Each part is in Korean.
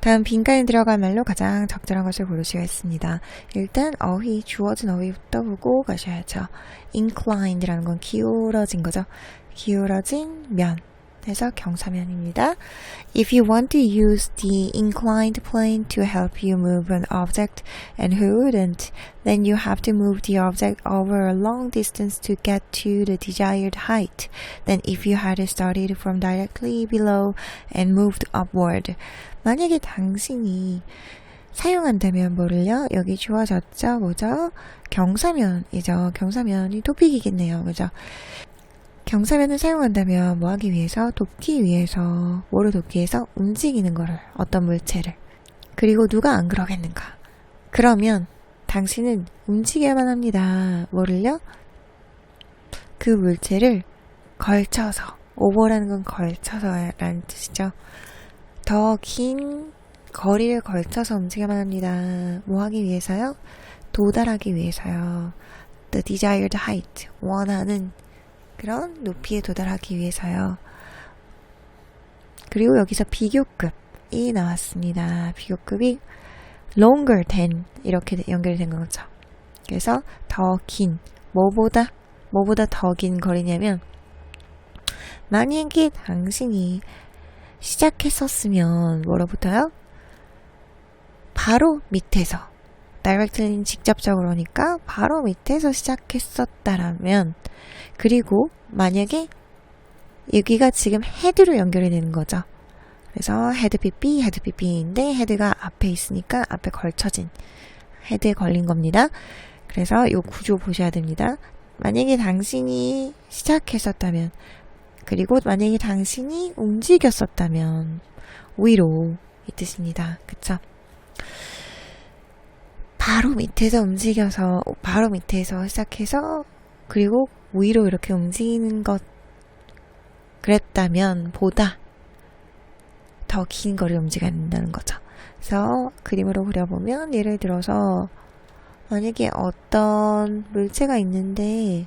다음 빈칸에 들어갈 말로 가장 적절한 것을 고르시겠습니다. 일단 어휘, 주어진 어휘부터 보고 가셔야죠. inclined라는 건 기울어진 거죠. 기울어진 면 해서 경사면입니다. If you want to use the inclined plane to help you move an object and wouldn't, then you have to move the object over a long distance to get to the desired height than if you had started from directly below and moved upward. 만약에 당신이 사용한다면 뭐를요? 여기 주어졌죠? 뭐죠? 경사면이죠. 경사면이 토픽이겠네요. 그죠? 경사면을 사용한다면 뭐 하기 위해서? 돕기 위해서. 뭐를 돕기 위해서? 움직이는 거를. 어떤 물체를. 그리고 누가 안 그러겠는가? 그러면 당신은 움직여야만 합니다. 뭐를요? 그 물체를 걸쳐서. 오버라는 건 걸쳐서라는 뜻이죠. 더 긴 거리를 걸쳐서 움직여야만 합니다. 뭐 하기 위해서요? 도달하기 위해서요. The desired height. 원하는 그런 높이에 도달하기 위해서요. 그리고 여기서 비교급이 나왔습니다. 비교급이 longer than 이렇게 연결이 된 거죠. 그래서 더 긴, 뭐보다 더 긴 거리냐면 만약에 당신이 시작했었으면 뭐로부터요? 바로 밑에서 directly는 직접적으로니까 바로 밑에서 시작했었다라면 그리고 만약에 여기가 지금 헤드로 연결이 되는 거죠. 그래서 헤드 PP, 헤드 PP인데 헤드가 앞에 있으니까 앞에 걸쳐진 헤드에 걸린 겁니다. 그래서 이 구조 보셔야 됩니다. 만약에 당신이 시작했었다면 그리고 만약에 당신이 움직였었다면 위로 이 뜻입니다. 그쵸? 바로 밑에서 움직여서 바로 밑에서 시작해서 그리고 위로 이렇게 움직이는 것 그랬다면 보다 더 긴 거리를 움직여야 된다는 거죠. 그래서 그림으로 그려보면 예를 들어서 만약에 어떤 물체가 있는데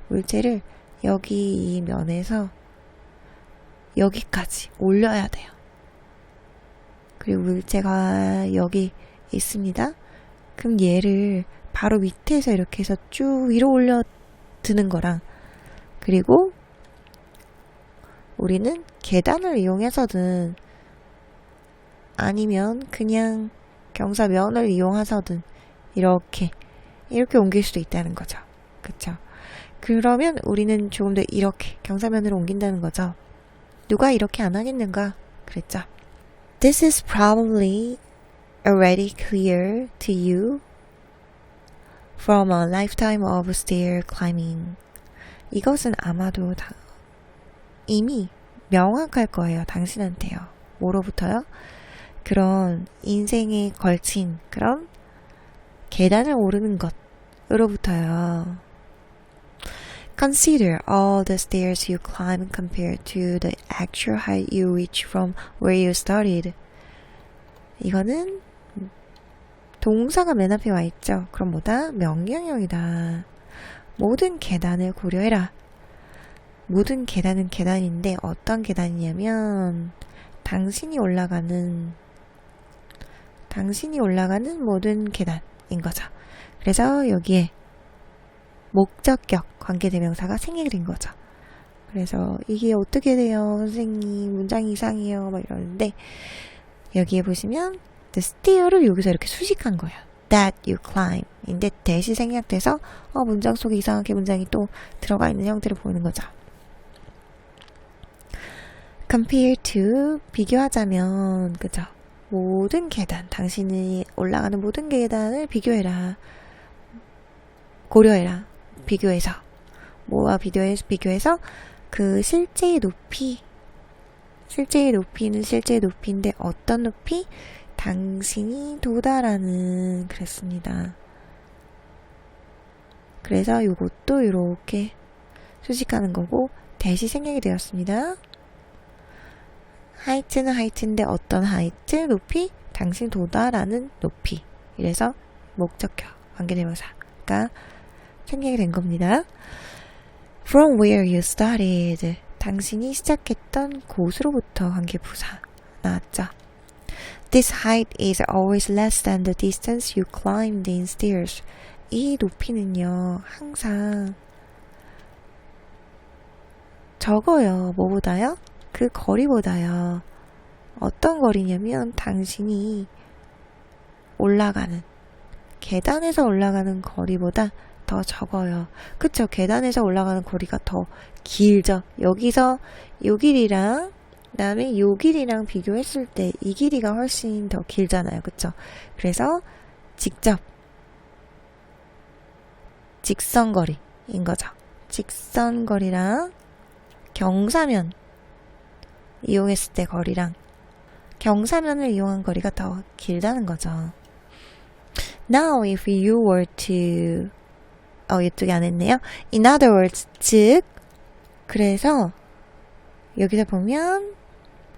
물체를 여기 이 면에서 여기까지 올려야 돼요. 그리고 물체가 여기 있습니다. 그럼 얘를 바로 밑에서 이렇게 해서 쭉 위로 올려 드는 거랑 그리고 우리는 계단을 이용해서든 아니면 그냥 경사면을 이용해서든 이렇게 옮길 수도 있다는 거죠. 그쵸? 그러면 우리는 조금 더 이렇게 경사면으로 옮긴다는 거죠. 누가 이렇게 안 하겠는가? 그랬죠. This is probably already clear to you from a lifetime of stair climbing. 이것은 아마도 이미 명확할 거예요. 당신한테요. 뭐로부터요? 그런 인생에 걸친 그런 계단을 오르는 것으로부터요. Consider all the stairs you climb compared to the actual height you reach from where you started. 이거는 동사가 맨 앞에 와 있죠. 그럼 뭐다? 명령형이다. 모든 계단을 고려해라. 모든 계단은 계단인데 어떤 계단이냐면 당신이 올라가는 모든 계단인 거죠. 그래서 여기에 목적격 관계대명사가 생략이 된 거죠. 그래서 이게 어떻게 돼요? 선생님 문장이 이상해요. 막 이러는데 여기에 보시면 the stair를 여기서 이렇게 수식한 거예요. that you climb 인데 that이 생략돼서 문장 속에 이상하게 문장이 또 들어가 있는 형태를 보이는 거죠. compare to 비교하자면 그죠? 모든 계단 당신이 올라가는 모든 계단을 비교해라. 고려해라. 비교해서 뭐와 비교해서 그 실제의 높이는 실제의 높이인데 어떤 높이? 당신이 도달하는 그랬습니다. 그래서 이것도 이렇게 수식하는 거고 대시 생략이 되었습니다. 하이트는 하이트인데 어떤 하이트? 높이? 당신 도달하는 높이. 이래서 목적격 관계대명사가 생략이 된 겁니다. From where you started. 당신이 시작했던 곳으로부터 관계부사 나왔죠. This height is always less than the distance you climbed in stairs. 이 높이는요, 항상 적어요. 뭐보다요? 그 거리보다요. 어떤 거리냐면 당신이 올라가는 계단에서 올라가는 거리보다 더 적어요. 그쵸? 계단에서 올라가는 거리가 더 길죠. 여기서 요 길이랑 그다음에 요 길이랑 비교했을 때 이 길이가 훨씬 더 길잖아요. 그쵸? 그래서 직접 직선거리인 거죠. 직선거리랑 경사면 이용했을 때 거리랑 경사면을 이용한 거리가 더 길다는 거죠. Now if you were to 이쪽에 안 했네요. In other words, 즉 그래서 여기서 보면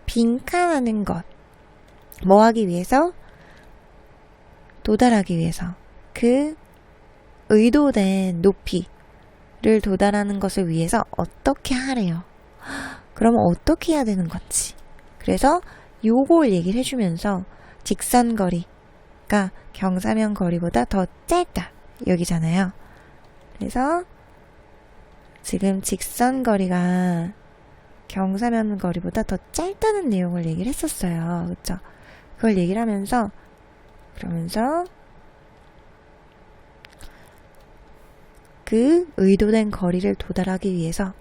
빈칸하는 것 뭐 하기 위해서? 도달하기 위해서 그 의도된 높이를 도달하는 것을 위해서 어떻게 하래요? 그러면 어떻게 해야 되는 건지. 그래서 요걸 얘기를 해주면서 직선거리가 경사면 거리보다 더 짧다. 여기잖아요. 그래서 지금 직선거리가 경사면 거리보다 더 짧다는 내용을 얘기를 했었어요. 그쵸? 그걸 얘기를 하면서 그러면서 그 의도된 거리를 도달하기 위해서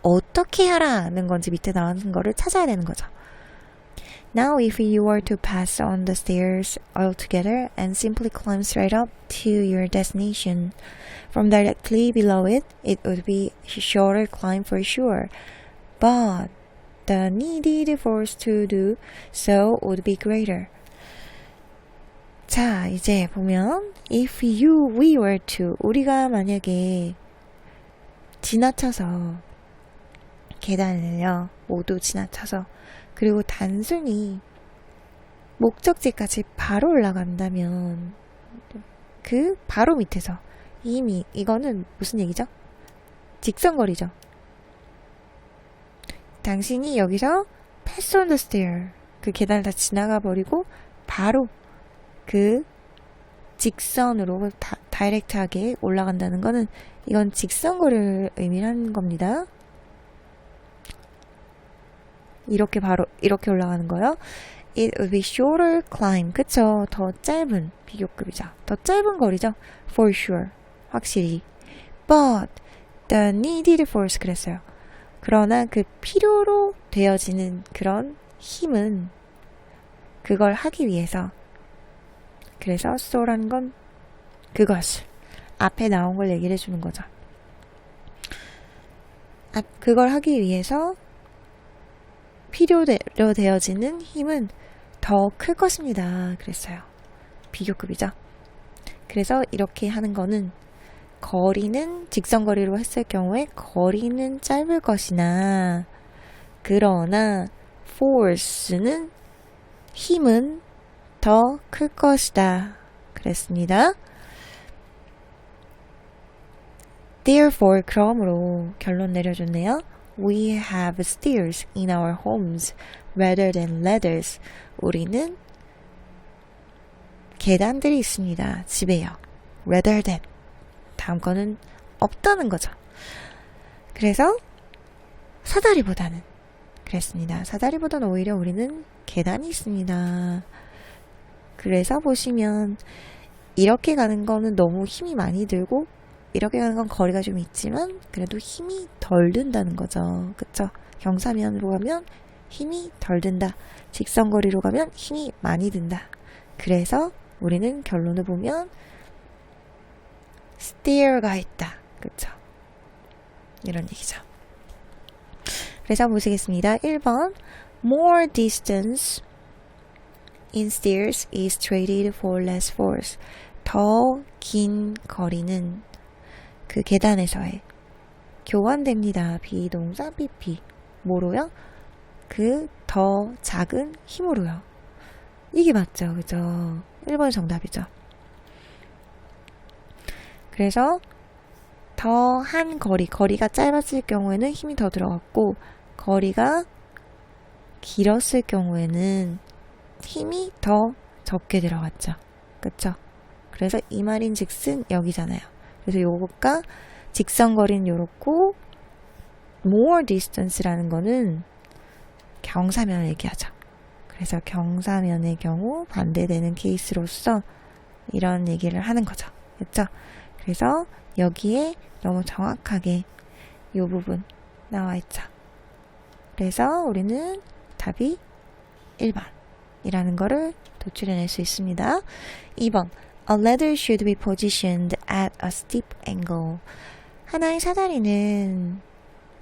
어떻게 하라는 건지 밑에 나오는 거를 찾아야 되는 거죠. Now if you were to pass on the stairs altogether and simply climb straight up to your destination, from directly below it, it would be a shorter climb for sure. But the needed force to do so would be greater. 자, 이제 보면 if we were to 우리가 만약에 지나쳐서 계단을요 모두 지나쳐서 그리고 단순히 목적지까지 바로 올라간다면 그 바로 밑에서 이미 이거는 무슨 얘기죠? 직선거리죠. 당신이 여기서 pass on the stair 그 계단을 다 지나가 버리고 바로 그 직선으로 다이렉트하게 올라간다는 거는 이건 직선거리를 의미하는 겁니다. 이렇게 바로 이렇게 올라가는 거요. It would be shorter climb. 그쵸? 더 짧은 비교급이죠. 더 짧은 거리죠. For sure. 확실히. But the needed force 그랬어요. 그러나 그 필요로 되어지는 그런 힘은 그걸 하기 위해서 그래서 so라는 건 그것을 앞에 나온 걸 얘기를 해주는 거죠. 그걸 하기 위해서 필요로 되어지는 힘은 더 클 것입니다. 그랬어요. 비교급이죠. 그래서 이렇게 하는 거는 거리는 직선거리로 했을 경우에 거리는 짧을 것이나 그러나 force는 힘은 더 클 것이다. 그랬습니다. Therefore, 그러므로 결론 내려줬네요. We have stairs in our homes rather than ladders. 우리는 계단들이 있습니다. 집에요. rather than. 다음 거는 없다는 거죠. 그래서 사다리보다는 그랬습니다. 사다리보다는 오히려 우리는 계단이 있습니다. 그래서 보시면 이렇게 가는 거는 너무 힘이 많이 들고 이렇게 가는 건 거리가 좀 있지만 그래도 힘이 덜 든다는 거죠. 그쵸? 경사면으로 가면 힘이 덜 든다. 직선거리로 가면 힘이 많이 든다. 그래서 우리는 결론을 보면 stair가 있다. 그쵸? 이런 얘기죠. 그래서 보시겠습니다. 1번 More distance in stairs is traded for less force. 더 긴 거리는 그 계단에서의 교환됩니다. 비동사 PP. 뭐로요? 그 더 작은 힘으로요. 이게 맞죠. 그죠? 1번 정답이죠. 그래서 더한 거리가 짧았을 경우에는 힘이 더 들어갔고 거리가 길었을 경우에는 힘이 더 적게 들어갔죠. 그쵸? 그래서 이 말인 즉슨 여기잖아요. 그래서 요것과 직선거리는 요렇고 more distance라는 거는 경사면을 얘기하죠. 그래서 경사면의 경우 반대되는 케이스로서 이런 얘기를 하는 거죠. 그렇죠? 그래서 여기에 너무 정확하게 이 부분 나와 있죠. 그래서 우리는 답이 1번 이라는 거를 도출해낼 수 있습니다. 2번 A ladder should be positioned at a steep angle. 하나의 사다리는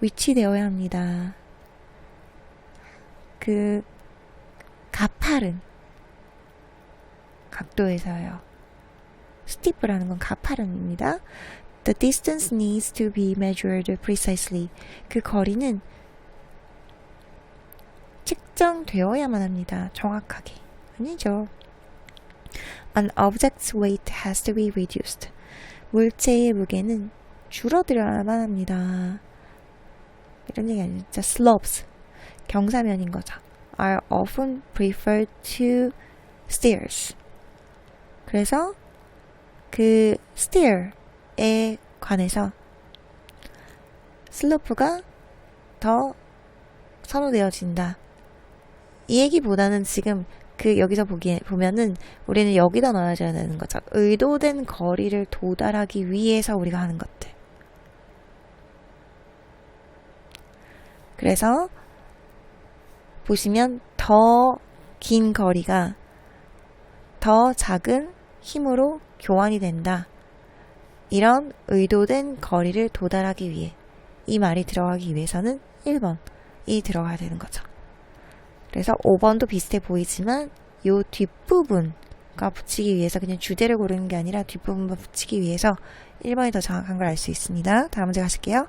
위치되어야 합니다. 그 가파른 각도에서요. steep라는 건 가파른입니다. The distance needs to be measured precisely. 그 거리는 측정되어야만 합니다. 정확하게. 아니죠. An object's weight has to be reduced. 물체의 무게는 줄어들어야만 합니다. 이런 얘기 아니죠. Slopes, 경사면인 거죠. Are often preferred to stairs. 그래서 그 stair에 관해서 슬로프가 더 선호되어진다. 이 얘기보다는 지금 그 여기서 보면은 우리는 여기다 넣어줘야 되는 거죠. 의도된 거리를 도달하기 위해서 우리가 하는 것들. 그래서 보시면 더 긴 거리가 더 작은 힘으로 교환이 된다. 이런 의도된 거리를 도달하기 위해 이 말이 들어가기 위해서는 1번이 들어가야 되는 거죠. 그래서 5번도 비슷해 보이지만 요 뒷부분과 붙이기 위해서 그냥 주제를 고르는 게 아니라 뒷부분만 붙이기 위해서 1번이 더 정확한 걸 알 수 있습니다. 다음 문제 가실게요.